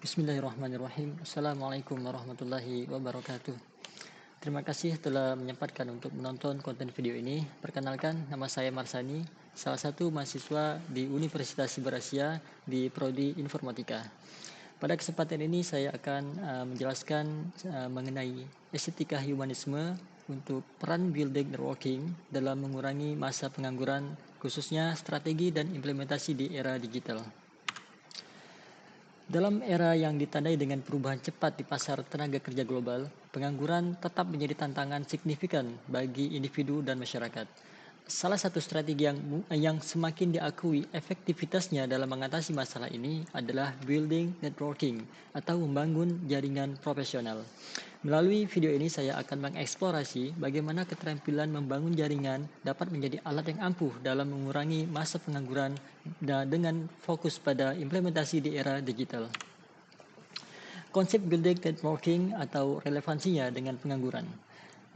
Bismillahirrahmanirrahim. Assalamualaikum warahmatullahi wabarakatuh. Terima kasih telah menyempatkan untuk menonton konten video ini. Perkenalkan, nama saya Marsani, salah satu mahasiswa di Universitas Siberasia di Prodi Informatika. Pada kesempatan ini saya akan menjelaskan mengenai estetika humanisme untuk peran building networking dalam mengurangi masa pengangguran, khususnya strategi dan implementasi di era digital. Dalam era yang ditandai dengan perubahan cepat di pasar tenaga kerja global, pengangguran tetap menjadi tantangan signifikan bagi individu dan masyarakat. Salah satu strategi yang semakin diakui efektivitasnya dalam mengatasi masalah ini adalah building networking atau membangun jaringan profesional. Melalui video ini saya akan mengeksplorasi bagaimana keterampilan membangun jaringan dapat menjadi alat yang ampuh dalam mengurangi masa pengangguran dengan fokus pada implementasi di era digital. Konsep building networking atau relevansinya dengan pengangguran.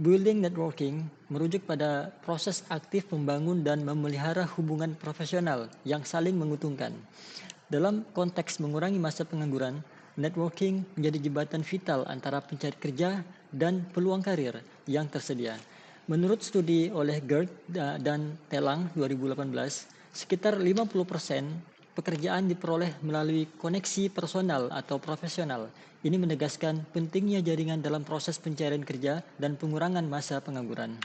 Building networking merujuk pada proses aktif membangun dan memelihara hubungan profesional yang saling menguntungkan. Dalam konteks mengurangi masa pengangguran, networking menjadi jembatan vital antara pencari kerja dan peluang karir yang tersedia. Menurut studi oleh Gerd dan Telang 2018, sekitar 50% pekerjaan diperoleh melalui koneksi personal atau profesional. Ini menegaskan pentingnya jaringan dalam proses pencarian kerja dan pengurangan masa pengangguran.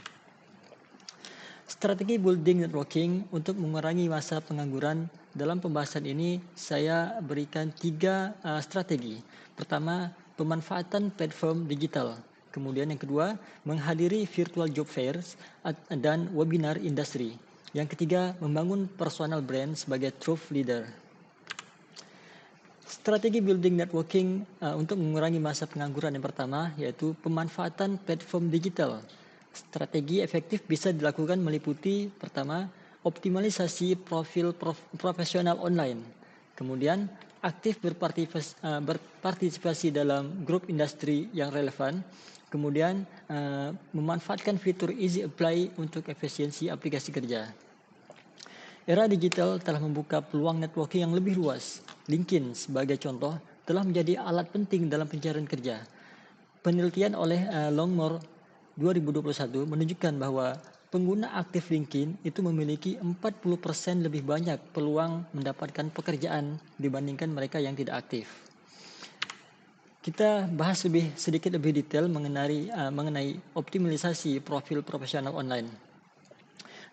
Strategi building networking untuk mengurangi masa pengangguran. Dalam pembahasan ini saya berikan 3 strategi. Pertama, pemanfaatan platform digital. Kemudian yang kedua, menghadiri virtual job fairs dan webinar industri. Yang ketiga, membangun personal brand sebagai thought leader. Strategi building networking untuk mengurangi masa pengangguran yang pertama yaitu pemanfaatan platform digital. Strategi efektif bisa dilakukan meliputi pertama, optimalisasi profil profesional online. Kemudian, aktif berpartisipasi dalam grup industri yang relevan. Kemudian, memanfaatkan fitur easy apply untuk efisiensi aplikasi kerja. Era digital telah membuka peluang networking yang lebih luas. LinkedIn sebagai contoh telah menjadi alat penting dalam pencarian kerja. Penelitian oleh Longmore 2021 menunjukkan bahwa pengguna aktif LinkedIn itu memiliki 40% lebih banyak peluang mendapatkan pekerjaan dibandingkan mereka yang tidak aktif. Kita bahas sedikit lebih detail mengenai optimalisasi profil profesional online.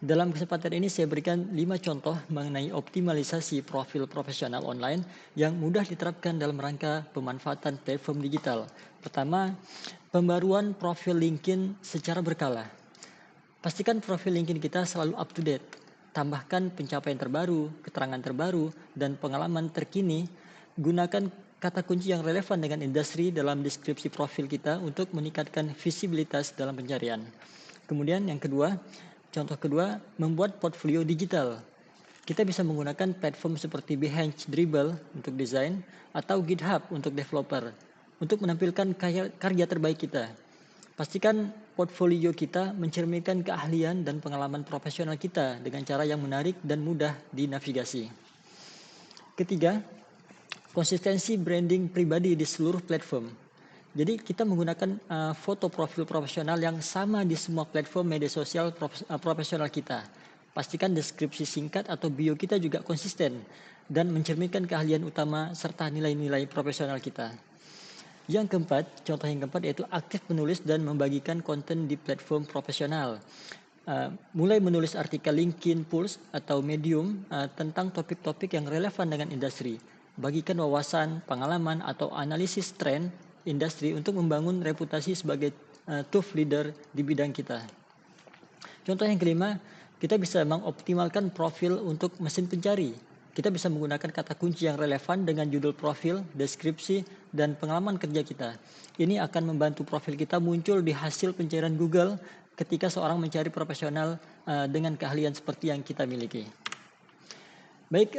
Dalam kesempatan ini saya berikan 5 contoh mengenai optimalisasi profil profesional online yang mudah diterapkan dalam rangka pemanfaatan platform digital. Pertama, pembaruan profil LinkedIn secara berkala. Pastikan profil LinkedIn kita selalu up to date. Tambahkan pencapaian terbaru, keterangan terbaru, dan pengalaman terkini. Gunakan kata kunci yang relevan dengan industri dalam deskripsi profil kita untuk meningkatkan visibilitas dalam pencarian. Kemudian yang kedua, contoh kedua, membuat portfolio digital. Kita bisa menggunakan platform seperti Behance Dribbble untuk desain atau GitHub untuk developer untuk menampilkan karya terbaik kita. Pastikan portfolio kita mencerminkan keahlian dan pengalaman profesional kita dengan cara yang menarik dan mudah dinavigasi. Ketiga, konsistensi branding pribadi di seluruh platform. Jadi kita menggunakan foto profil profesional yang sama di semua platform media sosial profesional kita. Pastikan deskripsi singkat atau bio kita juga konsisten dan mencerminkan keahlian utama serta nilai-nilai profesional kita. Contoh yang keempat yaitu aktif menulis dan membagikan konten di platform profesional. Mulai menulis artikel LinkedIn Pulse atau Medium tentang topik-topik yang relevan dengan industri. Bagikan wawasan, pengalaman, atau analisis tren industri untuk membangun reputasi sebagai thought leader di bidang kita. Contoh yang kelima, kita bisa mengoptimalkan profil untuk mesin pencari. Kita bisa menggunakan kata kunci yang relevan dengan judul profil, deskripsi, dan pengalaman kerja kita. Ini akan membantu profil kita muncul di hasil pencarian Google ketika seorang mencari profesional dengan keahlian seperti yang kita miliki. Baik,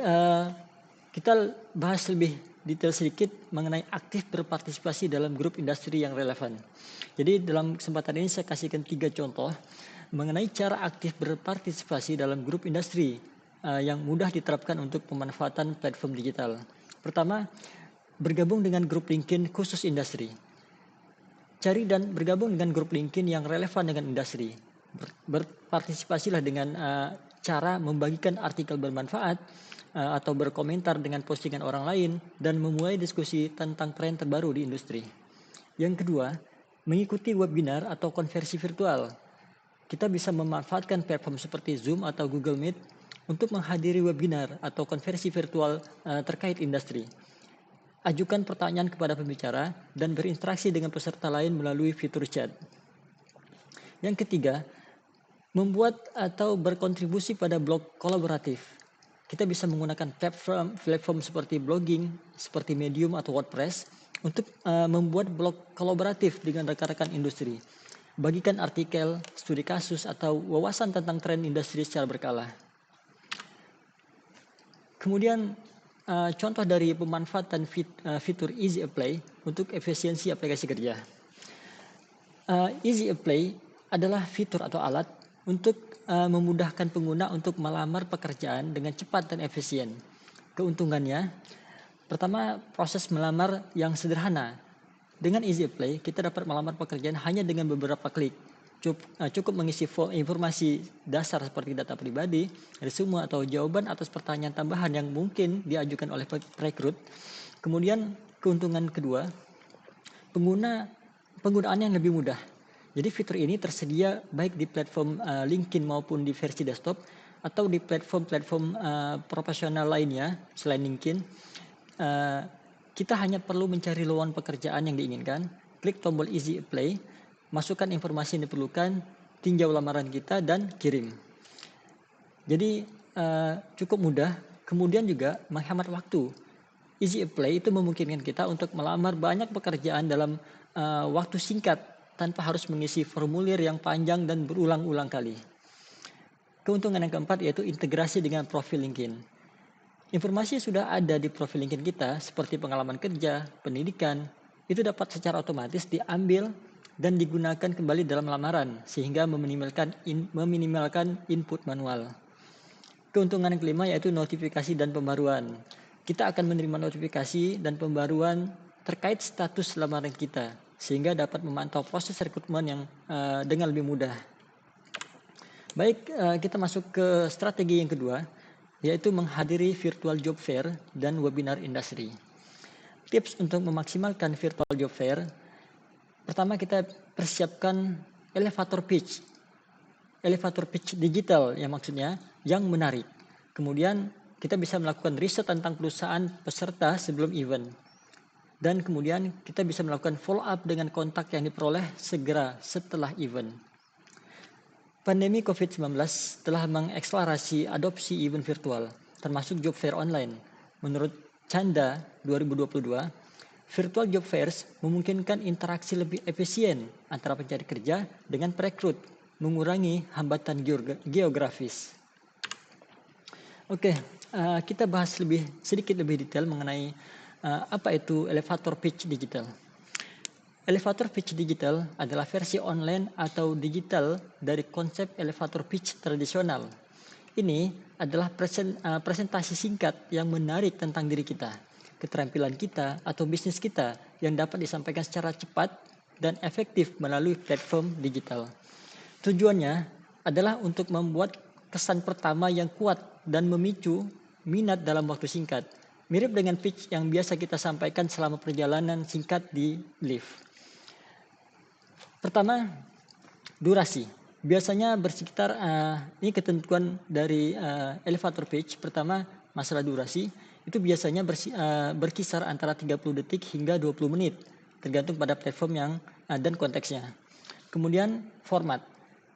kita bahas lebih detail sedikit mengenai aktif berpartisipasi dalam grup industri yang relevan. Jadi dalam kesempatan ini saya kasihkan 3 contoh mengenai cara aktif berpartisipasi dalam grup industri yang mudah diterapkan untuk pemanfaatan platform digital. Pertama, Bergabung dengan grup LinkedIn khusus industri. Cari dan bergabung dengan grup LinkedIn yang relevan dengan industri. Berpartisipasilah dengan cara membagikan artikel bermanfaat atau berkomentar dengan postingan orang lain dan memulai diskusi tentang tren terbaru di industri. Yang kedua, mengikuti webinar atau konferensi virtual. Kita bisa memanfaatkan platform seperti Zoom atau Google Meet untuk menghadiri webinar atau konferensi virtual terkait industri. Ajukan pertanyaan kepada pembicara dan berinteraksi dengan peserta lain melalui fitur chat. Yang ketiga, membuat atau berkontribusi pada blog kolaboratif. Kita bisa menggunakan platform seperti blogging, seperti Medium atau WordPress untuk membuat blog kolaboratif dengan rekan-rekan industri. Bagikan artikel, studi kasus, atau wawasan tentang tren industri secara berkala. Kemudian contoh dari pemanfaatan fitur Easy Apply untuk efisiensi aplikasi kerja. Easy Apply adalah fitur atau alat untuk memudahkan pengguna untuk melamar pekerjaan dengan cepat dan efisien. Keuntungannya, pertama, proses melamar yang sederhana. Dengan Easy Apply, kita dapat melamar pekerjaan hanya dengan beberapa klik. Cukup mengisi informasi dasar seperti data pribadi, resume atau jawaban atas pertanyaan tambahan yang mungkin diajukan oleh perekrut. Kemudian keuntungan kedua, penggunaan yang lebih mudah. Jadi fitur ini tersedia baik di platform LinkedIn maupun di versi desktop atau di platform profesional lainnya selain LinkedIn. Kita hanya perlu mencari lowongan pekerjaan yang diinginkan, klik tombol Easy Apply, masukkan informasi yang diperlukan, tinjau lamaran kita, dan kirim. Jadi cukup mudah, kemudian juga menghemat waktu. Easy Apply itu memungkinkan kita untuk melamar banyak pekerjaan dalam waktu singkat tanpa harus mengisi formulir yang panjang dan berulang-ulang kali. Keuntungan yang keempat yaitu integrasi dengan profil LinkedIn. Informasi sudah ada di profil LinkedIn kita seperti pengalaman kerja, pendidikan, itu dapat secara otomatis diambil dan digunakan kembali dalam lamaran sehingga meminimalkan input manual. Keuntungan yang kelima yaitu notifikasi dan pembaruan. Kita akan menerima notifikasi dan pembaruan terkait status lamaran kita sehingga dapat memantau proses rekrutmen yang dengan lebih mudah. Baik, kita masuk ke strategi yang kedua, yaitu menghadiri virtual job fair dan webinar industri. Tips untuk memaksimalkan virtual job fair, pertama kita persiapkan elevator pitch digital yang maksudnya yang menarik. Kemudian kita bisa melakukan riset tentang perusahaan peserta sebelum event. Dan kemudian kita bisa melakukan follow up dengan kontak yang diperoleh segera setelah event. Pandemi COVID-19 telah mengakselerasi adopsi event virtual, termasuk job fair online. Menurut Canda 2022, virtual job fairs memungkinkan interaksi lebih efisien antara pencari kerja dengan perekrut, mengurangi hambatan geografis. Oke, kita bahas sedikit lebih detail mengenai apa itu elevator pitch digital. Elevator pitch digital adalah versi online atau digital dari konsep elevator pitch tradisional. Ini adalah presentasi singkat yang menarik tentang diri kita, keterampilan kita atau bisnis kita yang dapat disampaikan secara cepat dan efektif melalui platform digital. Tujuannya adalah untuk membuat kesan pertama yang kuat dan memicu minat dalam waktu singkat. Mirip dengan pitch yang biasa kita sampaikan selama perjalanan singkat di lift. Pertama, durasi. Biasanya bersekitar, ini ketentuan dari elevator pitch. Pertama, masalah durasi. Itu biasanya berkisar antara 30 detik hingga 20 menit. Tergantung pada platform yang dan konteksnya. Kemudian, format.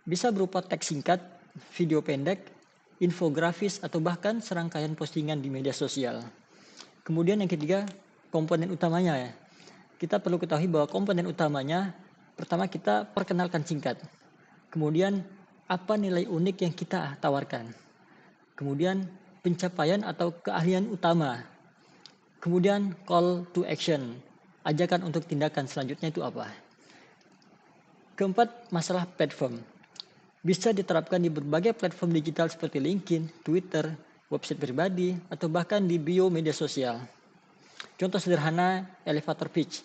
Bisa berupa teks singkat, video pendek, infografis, atau bahkan serangkaian postingan di media sosial. Kemudian yang ketiga, komponen utamanya ya. Kita perlu ketahui bahwa komponen utamanya, pertama kita perkenalkan singkat. Kemudian apa nilai unik yang kita tawarkan. Kemudian pencapaian atau keahlian utama. Kemudian call to action. Ajakan untuk tindakan selanjutnya itu apa. Keempat, masalah platform. Bisa diterapkan di berbagai platform digital seperti LinkedIn, Twitter, website pribadi, atau bahkan di bio media sosial. Contoh sederhana elevator pitch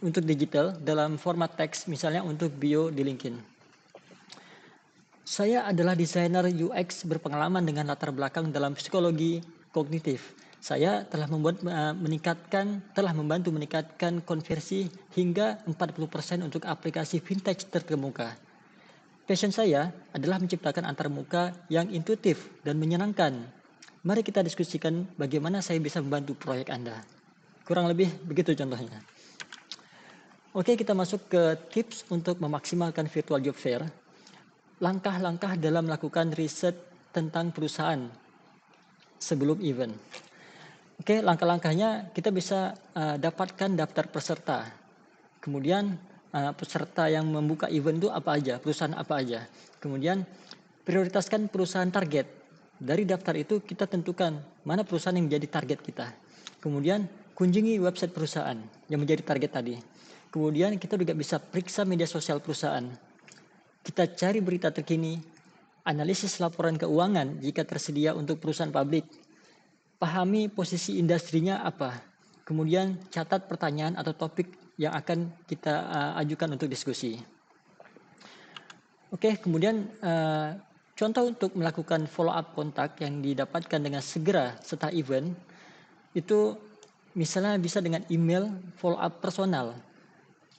untuk digital dalam format teks, misalnya untuk bio di LinkedIn. Saya adalah desainer UX berpengalaman dengan latar belakang dalam psikologi kognitif. Saya telah membantu meningkatkan konversi hingga 40% untuk aplikasi vintage terkemuka. Passion saya adalah menciptakan antarmuka yang intuitif dan menyenangkan. Mari kita diskusikan bagaimana saya bisa membantu proyek Anda. Kurang lebih begitu contohnya. Oke, kita masuk ke tips untuk memaksimalkan virtual job fair. Langkah-langkah dalam melakukan riset tentang perusahaan sebelum event. Oke, langkah-langkahnya kita bisa dapatkan daftar peserta. Kemudian peserta yang membuka event itu apa aja, perusahaan apa aja. Kemudian prioritaskan perusahaan target. Dari daftar itu kita tentukan mana perusahaan yang menjadi target kita. Kemudian kunjungi website perusahaan yang menjadi target tadi. Kemudian kita juga bisa periksa media sosial perusahaan. Kita cari berita terkini, analisis laporan keuangan jika tersedia untuk perusahaan publik. Pahami posisi industrinya apa. Kemudian catat pertanyaan atau topik yang akan kita ajukan untuk diskusi. Oke, kemudian contoh untuk melakukan follow up kontak yang didapatkan dengan segera setelah event itu misalnya bisa dengan email follow up personal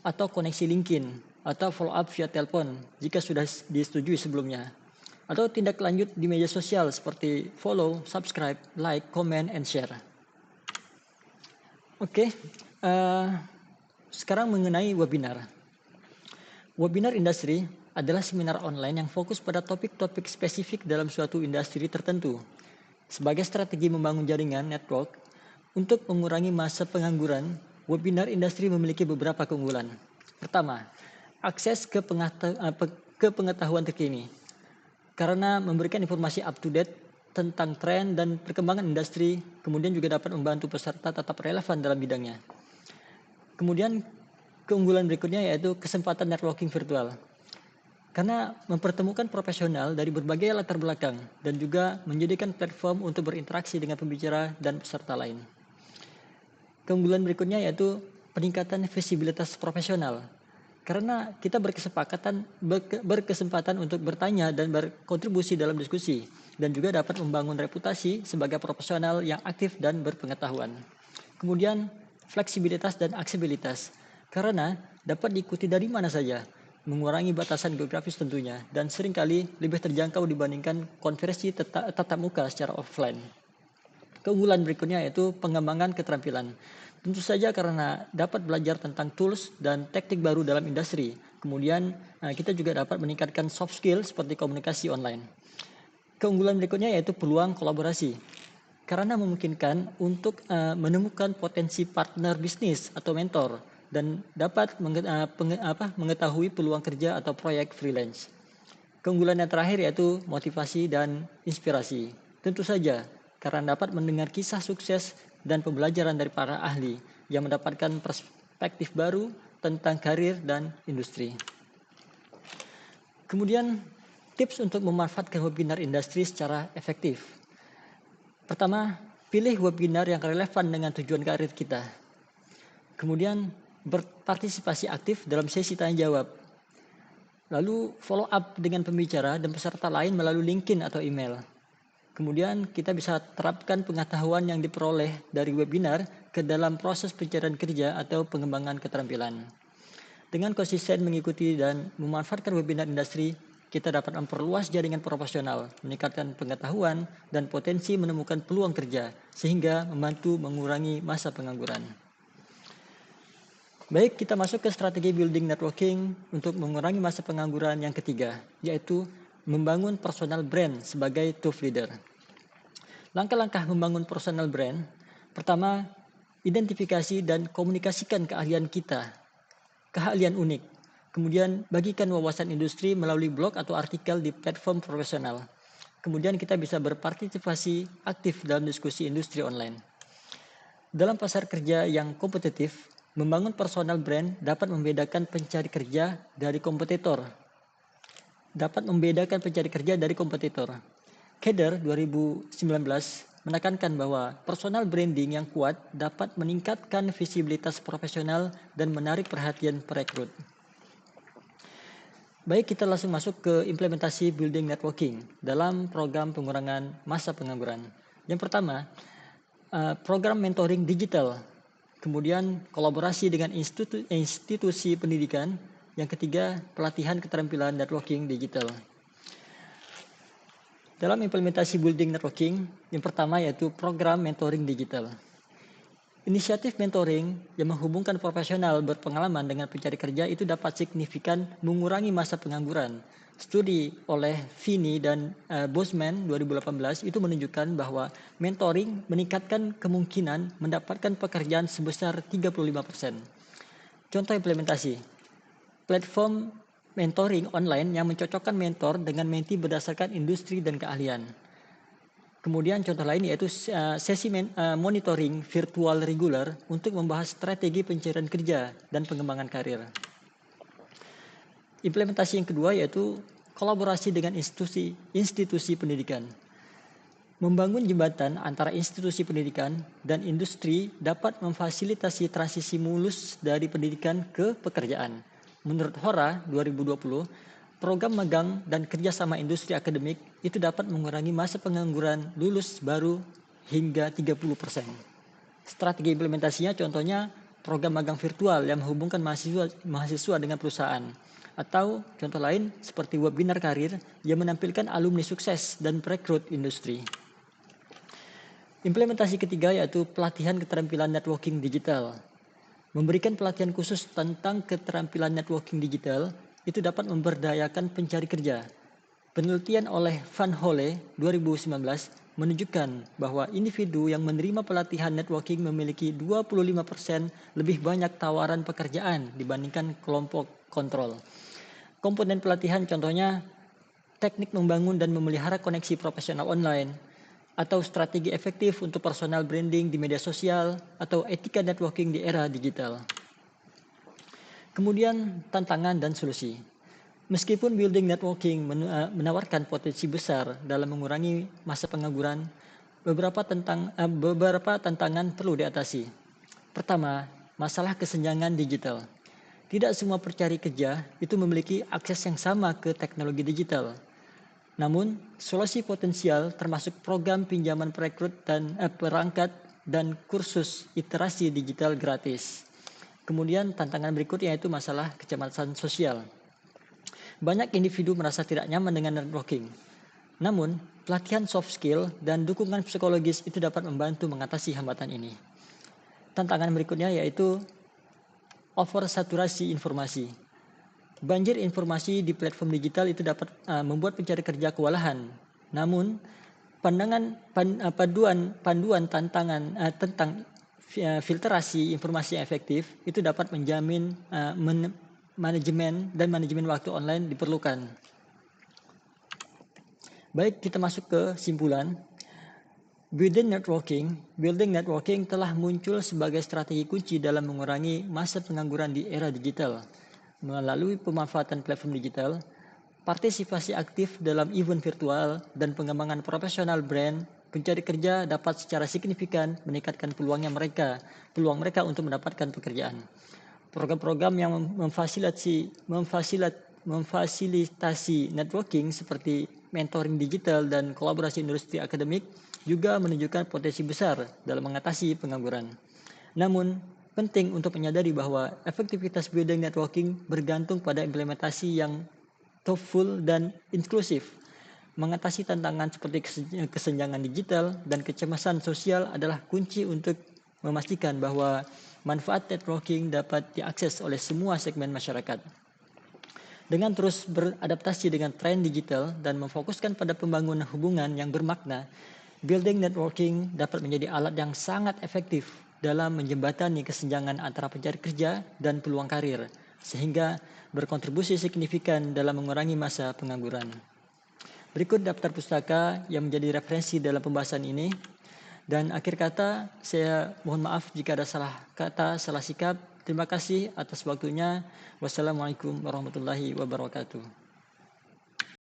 atau koneksi LinkedIn atau follow up via telepon jika sudah disetujui sebelumnya. Atau tindak lanjut di media sosial seperti follow, subscribe, like, comment, and share. Oke, sekarang mengenai webinar. Webinar industri adalah seminar online yang fokus pada topik-topik spesifik dalam suatu industri tertentu. Sebagai strategi membangun jaringan network untuk mengurangi masa pengangguran, webinar industri memiliki beberapa keunggulan. Pertama, akses ke pengetahuan terkini. Karena memberikan informasi up to date tentang tren dan perkembangan industri, kemudian juga dapat membantu peserta tetap relevan dalam bidangnya. Kemudian keunggulan berikutnya yaitu kesempatan networking virtual. Karena mempertemukan profesional dari berbagai latar belakang dan juga menjadikan platform untuk berinteraksi dengan pembicara dan peserta lain. Keunggulan berikutnya yaitu peningkatan visibilitas profesional. Karena kita berkesempatan untuk bertanya dan berkontribusi dalam diskusi dan juga dapat membangun reputasi sebagai profesional yang aktif dan berpengetahuan. Kemudian fleksibilitas dan aksesibilitas karena dapat diikuti dari mana saja, mengurangi batasan geografis tentunya dan seringkali lebih terjangkau dibandingkan konferensi tatap muka secara offline. Keunggulan berikutnya yaitu pengembangan keterampilan. Tentu saja karena dapat belajar tentang tools dan teknik baru dalam industri. Kemudian kita juga dapat meningkatkan soft skill seperti komunikasi online. Keunggulan berikutnya yaitu peluang kolaborasi. Karena memungkinkan untuk menemukan potensi partner bisnis atau mentor dan dapat mengetahui peluang kerja atau proyek freelance. Keunggulan yang terakhir yaitu motivasi dan inspirasi. Tentu saja karena dapat mendengar kisah sukses dan pembelajaran dari para ahli yang mendapatkan perspektif baru tentang karir dan industri. Kemudian tips untuk memanfaatkan webinar industri secara efektif. Pertama, pilih webinar yang relevan dengan tujuan karir kita. Kemudian berpartisipasi aktif dalam sesi tanya jawab. Lalu follow up dengan pembicara dan peserta lain melalui LinkedIn atau email. Kemudian kita bisa terapkan pengetahuan yang diperoleh dari webinar ke dalam proses pencarian kerja atau pengembangan keterampilan. Dengan konsisten mengikuti dan memanfaatkan webinar industri, kita dapat memperluas jaringan profesional, meningkatkan pengetahuan, dan potensi menemukan peluang kerja, sehingga membantu mengurangi masa pengangguran. Baik, kita masuk ke strategi building networking untuk mengurangi masa pengangguran yang ketiga, yaitu membangun personal brand sebagai thought leader. Langkah-langkah membangun personal brand. Pertama, identifikasi dan komunikasikan keahlian kita, keahlian unik. Kemudian bagikan wawasan industri melalui blog atau artikel di platform profesional. Kemudian kita bisa berpartisipasi aktif dalam diskusi industri online. Dalam pasar kerja yang kompetitif, membangun personal brand dapat membedakan pencari kerja dari kompetitor. Keder 2019 menekankan bahwa personal branding yang kuat dapat meningkatkan visibilitas profesional dan menarik perhatian perekrut. Baik, kita langsung masuk ke implementasi building networking dalam program pengurangan masa pengangguran. Yang pertama, program mentoring digital. Kemudian kolaborasi dengan institusi pendidikan. Yang ketiga, pelatihan keterampilan networking digital. Dalam implementasi building networking, yang pertama yaitu program mentoring digital. Inisiatif mentoring yang menghubungkan profesional berpengalaman dengan pencari kerja itu dapat signifikan mengurangi masa pengangguran. Studi oleh Fini dan Bosman 2018 itu menunjukkan bahwa mentoring meningkatkan kemungkinan mendapatkan pekerjaan sebesar 35%. Contoh implementasi, platform mentoring online yang mencocokkan mentor dengan mentee berdasarkan industri dan keahlian. Kemudian contoh lain yaitu sesi monitoring virtual regular untuk membahas strategi pencarian kerja dan pengembangan karir. Implementasi yang kedua yaitu kolaborasi dengan institusi pendidikan. Membangun jembatan antara institusi pendidikan dan industri dapat memfasilitasi transisi mulus dari pendidikan ke pekerjaan. Menurut Hora 2020, program magang dan kerjasama industri akademik itu dapat mengurangi masa pengangguran lulus baru hingga 30%. Strategi implementasinya contohnya program magang virtual yang menghubungkan mahasiswa dengan perusahaan. Atau contoh lain seperti webinar karir yang menampilkan alumni sukses dan perekrut industri. Implementasi ketiga yaitu pelatihan keterampilan networking digital. Memberikan pelatihan khusus tentang keterampilan networking digital itu dapat memberdayakan pencari kerja. Penelitian oleh Van Holle 2019 menunjukkan bahwa individu yang menerima pelatihan networking memiliki 25% lebih banyak tawaran pekerjaan dibandingkan kelompok kontrol. Komponen pelatihan contohnya teknik membangun dan memelihara koneksi profesional online, atau strategi efektif untuk personal branding di media sosial, atau etika networking di era digital. Kemudian tantangan dan solusi. Meskipun building networking menawarkan potensi besar dalam mengurangi masa pengangguran, beberapa tantangan perlu diatasi. Pertama, masalah kesenjangan digital. Tidak semua pencari kerja itu memiliki akses yang sama ke teknologi digital. Namun, solusi potensial termasuk program pinjaman perekrut dan perangkat dan kursus literasi digital gratis. Kemudian tantangan berikutnya yaitu masalah kecemasan sosial. Banyak individu merasa tidak nyaman dengan networking. Namun, pelatihan soft skill dan dukungan psikologis itu dapat membantu mengatasi hambatan ini. Tantangan berikutnya yaitu oversaturasi informasi. Banjir informasi di platform digital itu dapat membuat pencari kerja kewalahan. Namun, panduan tentang filterasi informasi yang efektif itu dapat menjamin manajemen waktu online diperlukan. Baik, kita masuk ke simpulan. Building networking telah muncul sebagai strategi kunci dalam mengurangi masa pengangguran di era digital. Melalui pemanfaatan platform digital, partisipasi aktif dalam event virtual, dan pengembangan profesional brand, pencari kerja dapat secara signifikan meningkatkan peluang mereka untuk mendapatkan pekerjaan. Program-program yang memfasilitasi networking seperti mentoring digital dan kolaborasi industri akademik juga menunjukkan potensi besar dalam mengatasi pengangguran. Namun, penting untuk menyadari bahwa efektivitas building networking bergantung pada implementasi yang thoughtful dan inklusif. Mengatasi tantangan seperti kesenjangan digital dan kecemasan sosial adalah kunci untuk memastikan bahwa manfaat networking dapat diakses oleh semua segmen masyarakat. Dengan terus beradaptasi dengan tren digital dan memfokuskan pada pembangunan hubungan yang bermakna, building networking dapat menjadi alat yang sangat efektif dalam menjembatani kesenjangan antara pencari kerja dan peluang karir, sehingga berkontribusi signifikan dalam mengurangi masa pengangguran. Berikut daftar pustaka yang menjadi referensi dalam pembahasan ini. Dan akhir kata, saya mohon maaf jika ada salah kata, salah sikap. Terima kasih atas waktunya. Wassalamualaikum warahmatullahi wabarakatuh.